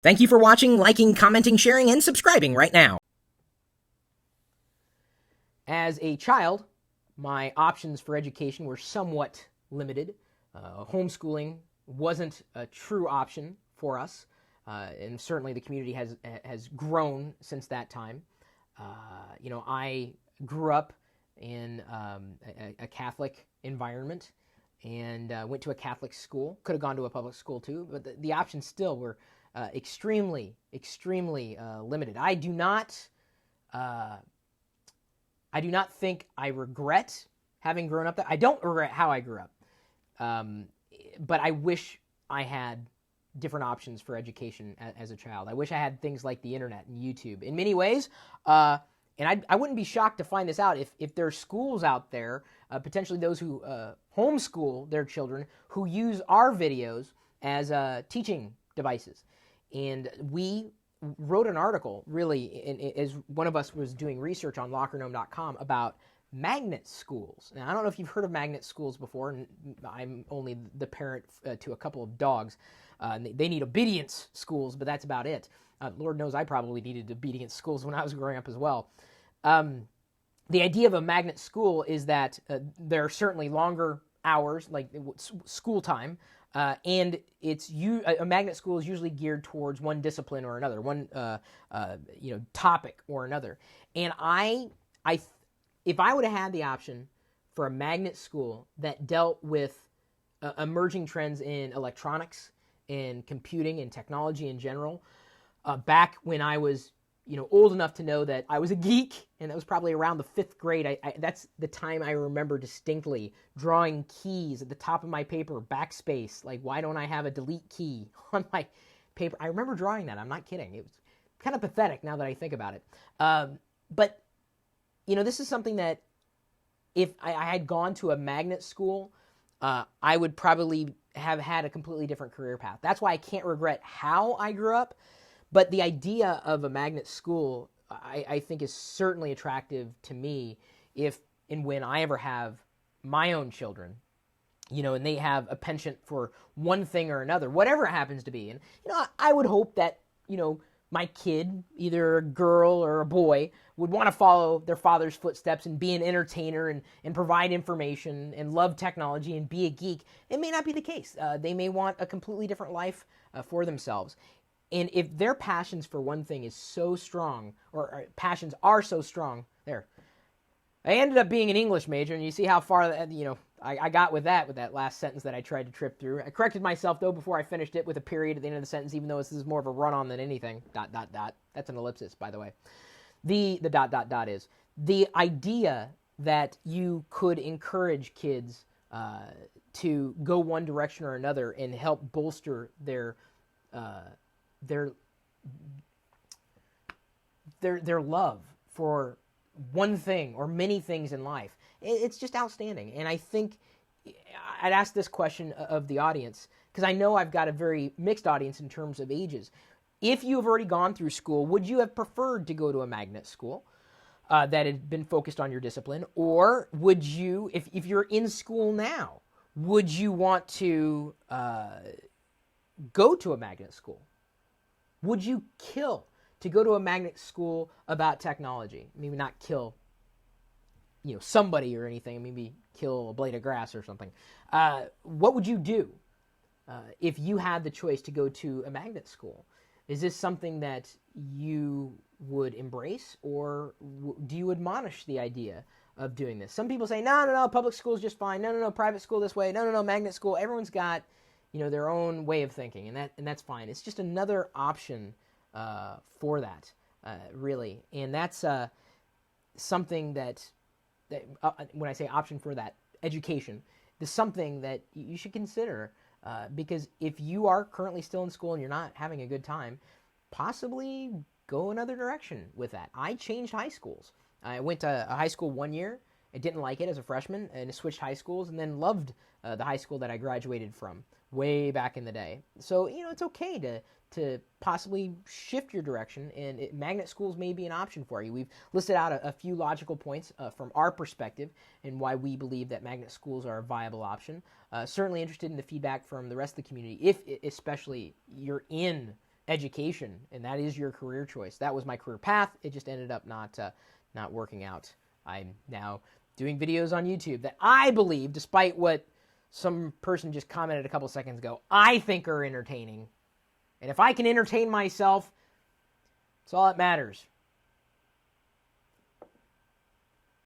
Thank you for watching, liking, commenting, sharing, and subscribing right now. As a child, my options for education were somewhat limited. Homeschooling wasn't a true option for us, and certainly the community has grown since that time. I grew up in a Catholic environment and went to a Catholic school. Could have gone to a public school too, but the options still were extremely limited. I do not think I regret having grown up there. I don't regret how I grew up, but I wish I had different options for education as a child. I wish I had things like the internet and YouTube. In many ways, and I wouldn't be shocked to find this out if there are schools out there, potentially those who homeschool their children, who use our videos as teaching devices. And we wrote an article, really, as one of us was doing research on lockergnome.com about magnet schools. Now, I don't know if you've heard of magnet schools before, and I'm only the parent to a couple of dogs. They need obedience schools, but that's about it. Lord knows I probably needed obedience schools when I was growing up as well. The idea of a magnet school is that there are certainly longer hours, like school time, and a magnet school is usually geared towards one discipline or another, one topic or another. And if I would have had the option for a magnet school that dealt with emerging trends in electronics and computing and technology in general, back when I was old enough to know that I was a geek, and that was probably around the 5th grade. That's the time I remember distinctly drawing keys at the top of my paper, backspace. Like, why don't I have a delete key on my paper? I remember drawing that. I'm not kidding. It was kind of pathetic now that I think about it. But this is something that if I had gone to a magnet school, I would probably have had a completely different career path. That's why I can't regret how I grew up. But the idea of a magnet school, I think, is certainly attractive to me if and when I ever have my own children, and they have a penchant for one thing or another, whatever it happens to be. And, I would hope that, my kid, either a girl or a boy, would want to follow their father's footsteps and be an entertainer and provide information and love technology and be a geek. It may not be the case. They may want a completely different life for themselves. And if their passions for one thing is so strong, or passions are so strong, I ended up being an English major, and you see how far I got with that last sentence that I tried to trip through. I corrected myself, though, before I finished it with a period at the end of the sentence, even though this is more of a run-on than anything. ... That's an ellipsis, by the way. The ... is the idea that you could encourage kids to go one direction or another and help bolster their love for one thing or many things in life. It's just outstanding. And I think I'd ask this question of the audience, because I know I've got a very mixed audience in terms of ages. If you've already gone through school, would you have preferred to go to a magnet school that had been focused on your discipline? Or would you, if you're in school now, would you want to go to a magnet school? Would you kill to go to a magnet school about technology? Maybe not kill, somebody or anything. Maybe kill a blade of grass or something. What would you do if you had the choice to go to a magnet school? Is this something that you would embrace, or do you admonish the idea of doing this? Some people say, no, public school is just fine. No, private school this way. No, magnet school. Everyone's got their own way of thinking, and that's fine. It's just another option for that, really. And that's something that when I say option for that, education, is something that you should consider, because if you are currently still in school and you're not having a good time, possibly go another direction with that. I changed high schools. I went to a high school one year. I didn't like it as a freshman, and I switched high schools, and then loved the high school that I graduated from way back in the day. So, it's okay to possibly shift your direction, and magnet schools may be an option for you. We've listed out a few logical points from our perspective and why we believe that magnet schools are a viable option. Certainly interested in the feedback from the rest of the community, if especially you're in education, and that is your career choice. That was my career path. It just ended up not working out. I'm now doing videos on YouTube that I believe, despite what some person just commented a couple seconds ago, I think are entertaining. And if I can entertain myself, it's all that matters.